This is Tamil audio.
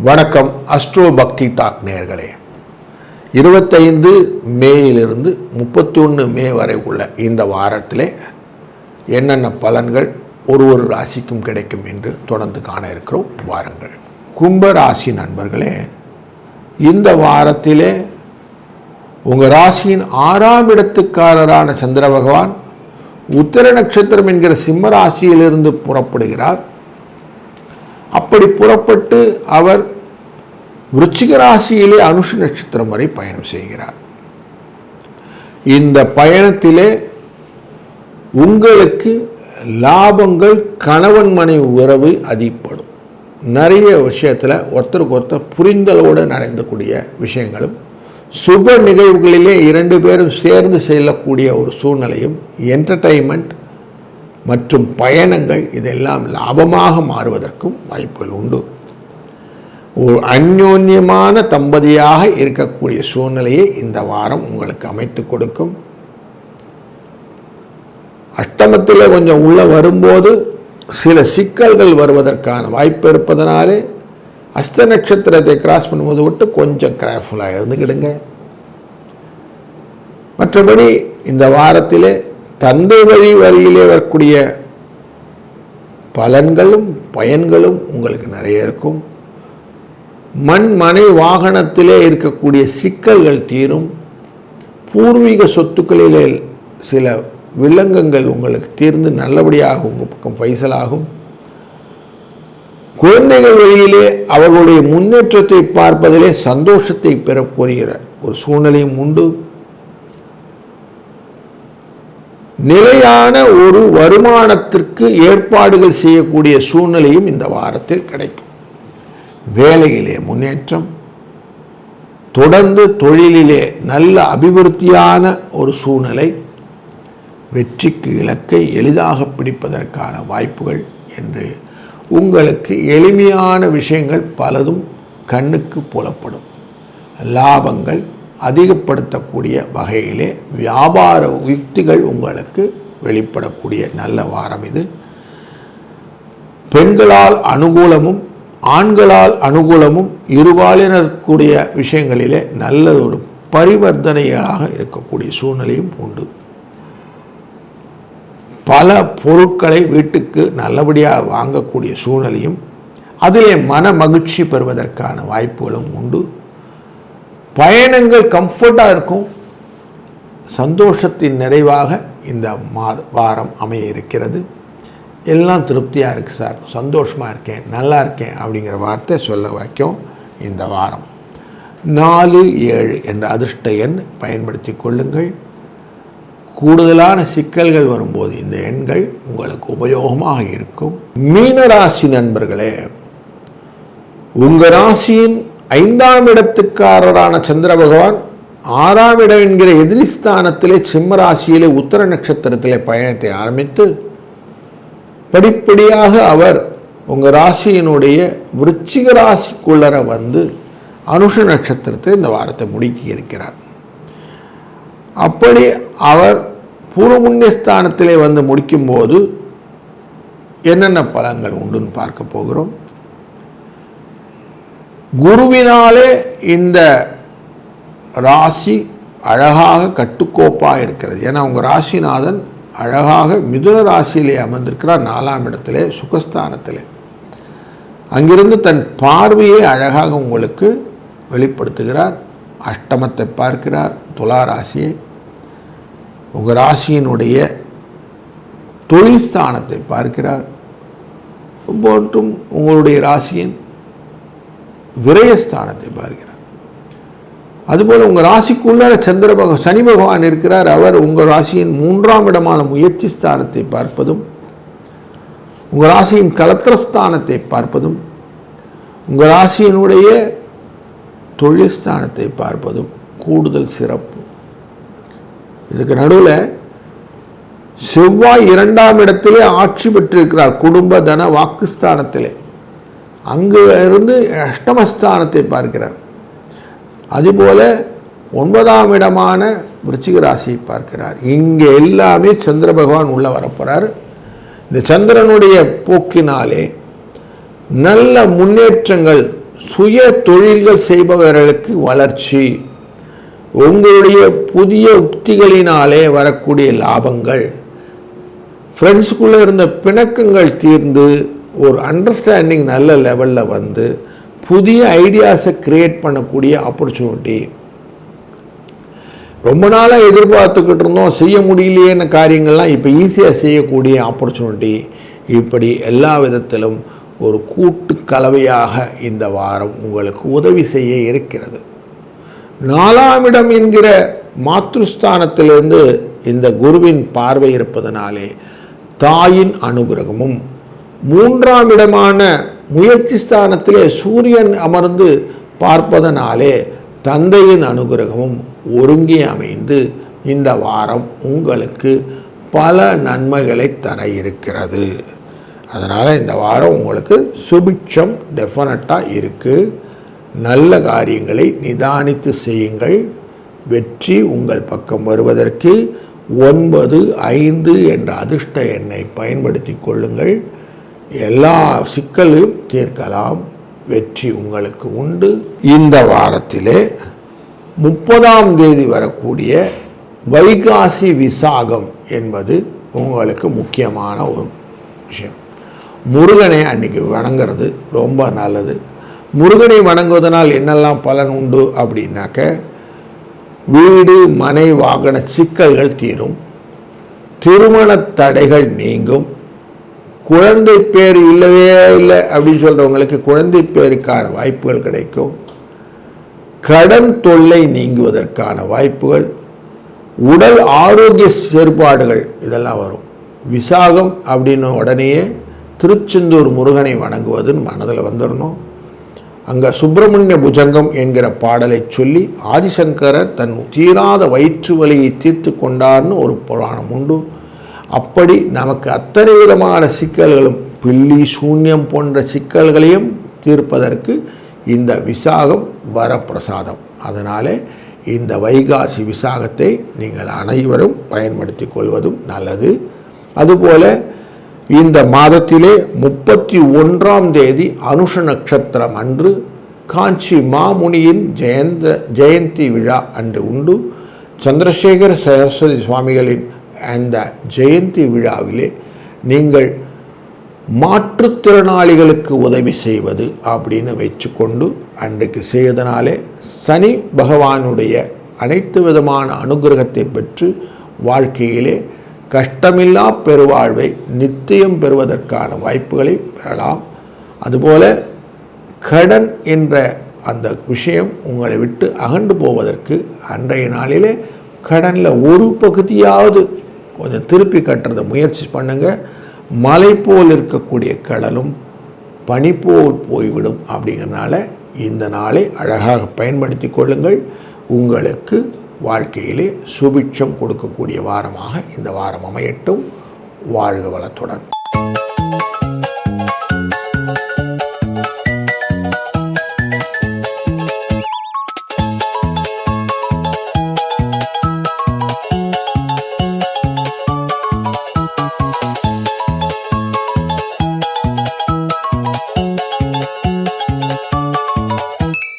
வணக்கம். அஸ்ட்ரோ பக்தி டாக் நேயர்களே, 25 மேயிலிருந்து 31 மே வரை உள்ள இந்த வாரத்திலே என்னென்ன பலன்கள் ஒரு ராசிக்கும் கிடைக்கும் என்று தொடர்ந்து காண இருக்கிறோம். வாருங்கள். கும்ப ராசி நண்பர்களே, இந்த வாரத்திலே உங்கள் ராசியின் 6ஆம் இடத்துக்காரரான சந்திர பகவான் உத்திர நட்சத்திரம் என்கிற சிம்ம ராசியிலிருந்து புறப்படுகிறார். அப்படி புறப்பட்டு அவர் விருச்சிக ராசியிலே அனுஷ நட்சத்திரம் வரை பயணம் செய்கிறார். இந்த பயணத்திலே உங்களுக்கு லாபங்கள், கணவன் மனைவி உறவு அதிகப்படும். நிறைய விஷயத்தில் ஒருத்தருக்கு ஒருத்தர் புரிந்தலோடு நடந்தக்கூடிய விஷயங்களும், சுப நிகழ்வுகளிலே 2 பேரும் சேர்ந்து செல்லக்கூடிய ஒரு சூழ்நிலையும், என்டர்டெயின்மெண்ட் மற்றும் பயணங்கள் இதெல்லாம் லாபமாக மாறுவதற்கும் வாய்ப்புகள் உண்டு. ஒரு அந்யோன்யமான தம்பதியாக இருக்கக்கூடிய சூழ்நிலையை இந்த வாரம் உங்களுக்கு அமைத்து கொடுக்கும். அஷ்டமத்தில் கொஞ்சம் உள்ள வரும்போது சில சிக்கல்கள் வருவதற்கான வாய்ப்பு இருப்பதனாலே அஸ்த நட்சத்திரத்தை கிராஸ் பண்ணும்போது விட்டு கொஞ்சம் கேர்ஃபுல்லாக இருந்துக்கிடுங்க. மற்றபடி இந்த வாரத்திலே தந்தை வழியிலே வரக்கூடிய பலன்களும் பயன்களும் உங்களுக்கு நிறைய இருக்கும். மண் மனை வாகனத்திலே இருக்கக்கூடிய சிக்கல்கள் தீரும். பூர்வீக சொத்துக்களிலே சில வில்லங்கங்கள் உங்களுக்கு தீர்ந்து நல்லபடியாக உங்கள் பக்கம் பைசலாகும். குழந்தைகள் வழியிலே அவர்களுடைய முன்னேற்றத்தை பார்ப்பதிலே சந்தோஷத்தை பெறப்போகிற ஒரு சூழ்நிலையும் உண்டு. நிலையான ஒரு வருமானத்திற்கு ஏற்பாடுகள் செய்யக்கூடிய சூழ்நிலையும் இந்த வாரத்தில் கிடைக்கும். வேலையிலே முன்னேற்றம், தொடர்ந்து தொழிலிலே நல்ல அபிவிருத்தியான ஒரு சூழ்நிலை, வெற்றிக்கு இலக்கை எளிதாக பிடிப்பதற்கான வாய்ப்புகள் என்று உங்களுக்கு எளிமையான விஷயங்கள் பலதும் கண்ணுக்கு புலப்படும். லாபங்கள் அதிகப்படுத்தக்கூடிய வகையிலே வியாபார யுக்திகள் உங்களுக்கு வெளிப்படக்கூடிய நல்ல வாரம் இது. பெண்களால் அனுகூலமும் ஆண்களால் அனுகூலமும் இருபாலினக்கூடிய விஷயங்களிலே நல்ல ஒரு பரிவர்த்தனையாக இருக்கக்கூடிய சூழ்நிலையும் உண்டு. பல பொருட்களை வீட்டுக்கு நல்லபடியாக வாங்கக்கூடிய சூழ்நிலையும், அதிலே மன மகிழ்ச்சி பெறுவதற்கான வாய்ப்புகளும் உண்டு. பயணங்கள் கம்ஃபர்ட்டாக இருக்கும். சந்தோஷத்தின் நிறைவாக இந்த வாரம் அமைய இருக்கிறது. எல்லாம் திருப்தியாக இருக்குது சார், சந்தோஷமாக இருக்கேன், நல்லா இருக்கேன் அப்படிங்கிற வார்த்தை சொல்ல வைக்கும் இந்த வாரம். 4, 7 என்ற அதிர்ஷ்ட எண் பயன்படுத்தி கொள்ளுங்கள். கூடுதலான சிக்கல்கள் வரும்போது இந்த எண்கள் உங்களுக்கு உபயோகமாக இருக்கும். மீன ராசி நண்பர்களே, உங்கள் ராசியின் 5ஆம் இடத்துக்காரரான சந்திர பகவான் 6ஆம் இடம் என்கிற எதிரிஸ்தானத்திலே சிம்ம ராசியிலே உத்திர நட்சத்திரத்திலே பயணத்தை ஆரம்பித்து படிப்படியாக அவர் உங்கள் ராசியினுடைய விருச்சிக ராசிக்குள்ளர வந்து அனுஷ நட்சத்திரத்தை இந்த வாரத்தை முடுக்கி இருக்கிறார். அப்படி அவர் பூர்வ புண்ணியஸ்தானத்திலே வந்து முடிக்கும்போது என்னென்ன பலன்கள் உண்டுன்னு பார்க்க போகிறோம். குருவினாலே இந்த ராசி அழகாக கட்டுக்கோப்பாக இருக்கிறது. ஏன்னா உங்கள் ராசிநாதன் அழகாக மிதுன ராசியிலே அமர்ந்திருக்கிறார், 4ஆம் இடத்திலே சுகஸ்தானத்திலே. அங்கிருந்து தன் பார்வையை அழகாக உங்களுக்கு வெளிப்படுத்துகிறார். அஷ்டமத்தை பார்க்கிறார், துலா ராசியை, உங்கள் ராசியினுடைய தொழில் ஸ்தானத்தை பார்க்கிறார், போட்டும் உங்களுடைய ராசியின் விரயஸ்தானத்தை பார்க்கிறார். அதுபோல் உங்கள் ராசிக்குள்ள சனி பகவான் இருக்கிறார். அவர் உங்கள் ராசியின் 3ஆம் இடமான முயற்சி ஸ்தானத்தை பார்ப்பதும், உங்கள் ராசியின் கலத்திரஸ்தானத்தை பார்ப்பதும், உங்கள் ராசியினுடைய தொழில் ஸ்தானத்தை பார்ப்பதும் கூடுதல் சிறப்பு. இதுக்கு நடுவில் செவ்வாய் 2ஆம் இடத்திலே ஆட்சி பெற்றிருக்கிறார், குடும்ப தன வாக்குஸ்தானத்திலே. அங்கு இருந்து அஷ்டமஸ்தானத்தை பார்க்கிறார். அதுபோல 9ஆம் இடமான விருச்சிக ராசியை பார்க்கிறார். இங்கே எல்லாமே சந்திர பகவான் உள்ள வரப்போறார். இந்த சந்திரனுடைய போக்கினாலே நல்ல முன்னேற்றங்கள் சுய தொழில்கள் செய்பவர்களுக்கு வளர்ச்சி, உங்களுடைய புதிய உக்திகளினாலே வரக்கூடிய லாபங்கள், ஃப்ரெண்ட்ஸுக்குள்ளே இருந்த பிணக்கங்கள் தீர்ந்து ஒரு அண்டர்ஸ்டாண்டிங் நல்ல லெவலில் வந்து புதிய ஐடியாஸை க்ரியேட் பண்ணக்கூடிய ஆப்பர்ச்சுனிட்டி. ரொம்ப நாளாக எதிர்பார்த்துக்கிட்டு இருந்தோம், செய்ய முடியலையேன்னு காரியங்கள்லாம் இப்போ ஈஸியாக செய்யக்கூடிய ஆப்பர்ச்சுனிட்டி. இப்படி எல்லா விதத்திலும் ஒரு கூட்டு கலவையாக இந்த வாரம் உங்களுக்கு உதவி செய்ய இருக்கிறது. 4ஆம் இடம் என்கிற மாத்ருஸ்தானத்திலிருந்து இந்த குருவின் பார்வை இருப்பதனாலே தாயின் அனுகிரகமும், 3ஆம் இடமான முயற்சி ஸ்தானத்திலே சூரியன் அமர்ந்து பார்ப்பதனாலே தந்தையின் அனுகிரகமும் ஒருங்கி அமைந்து இந்த வாரம் உங்களுக்கு பல நன்மைகளை தர இருக்கிறது. அதனால் இந்த வாரம் உங்களுக்கு சுபிட்சம் டெஃபினட்டாக இருக்குது. நல்ல காரியங்களை நிதானித்து செய்யுங்கள். வெற்றி உங்கள் பக்கம் வருவதற்கு 95 என்ற அதிர்ஷ்ட எண்ணை பயன்படுத்தி கொள்ளுங்கள். எல்லா சிக்கலையும் தீர்க்கலாம். வெற்றி உங்களுக்கு உண்டு. இந்த வாரத்திலே 30ஆம் தேதி வரக்கூடிய வைகாசி விசாகம் என்பது உங்களுக்கு முக்கியமான ஒரு விஷயம். முருகனை அன்றைக்கி வணங்குறது ரொம்ப நல்லது. முருகனை வணங்குவதனால் என்னெல்லாம் பலன் உண்டு அப்படின்னாக்க, வீடு மனை வாகன சிக்கல்கள் தீரும், திருமண தடைகள் நீங்கும், குழந்தை பேர் இல்லவே இல்லை அப்படின்னு சொல்கிறவங்களுக்கு குழந்தை பேருக்கான வாய்ப்புகள் கிடைக்கும், கடன் தொல்லை நீங்குவதற்கான வாய்ப்புகள், உடல் ஆரோக்கிய செயற்பாடுகள் இதெல்லாம் வரும். விசாகம் அப்படின்ன உடனேயே திருச்செந்தூர் முருகனை வணங்குவதுன்னு மனதில் வந்துடணும். அங்கே சுப்பிரமணிய புஜங்கம் என்கிற பாடலை சொல்லி ஆதிசங்கரர் தன் தீராத வயிற்று வலியை தீர்த்து கொண்டார்னு ஒரு புராணம் உண்டு. அப்படி நமக்கு அத்தனை விதமான சிக்கல்களும், பில்லி சூன்யம் போன்ற சிக்கல்களையும் தீர்ப்பதற்கு இந்த விசாகம் வரப்பிரசாதம். அதனால் இந்த வைகாசி விசாகத்தை நீங்கள் அனைவரும் பயன்படுத்தி கொள்வதும் நல்லது. அதுபோல் இந்த மாதத்திலே 31ஆம் தேதி அனுஷ நட்சத்திரம் அன்று காஞ்சி மாமுனியின் ஜெயந்தி விழா அன்று உண்டு. சந்திரசேகர சரஸ்வதி சுவாமிகளின் அந்த ஜெயந்தி விழாவிலே நீங்கள் மாற்றுத்திறனாளிகளுக்கு உதவி செய்வது அப்படின்னு வச்சுக்கொண்டு அன்றைக்கு செய்வதனாலே சனி பகவானுடைய அனைத்து விதமான அனுகிரகத்தை பெற்று வாழ்க்கையிலே கஷ்டமில்லா பெருவாழ்வை நித்தியம் பெறுவதற்கான வாய்ப்புகளை பெறலாம். அதுபோல கடன் என்ற அந்த விஷயம் உங்களை விட்டு அகன்று போவதற்கு அன்றைய நாளிலே கடனில் ஒரு பகுதியாவது கொஞ்சம் திருப்பி கட்டுறதை முயற்சி பண்ணுங்கள். மலை போல் இருக்கக்கூடிய கடலும் பனி போல் போய்விடும். அப்படிங்கிறனால இந்த நாளை அழகாக பயன்படுத்தி கொள்ளுங்கள். உங்களுக்கு வாழ்க்கையிலே சுபிட்சம் கொடுக்கக்கூடிய வாரமாக இந்த வாரம் அமையட்டும். வாழ்க வளத்துடன்.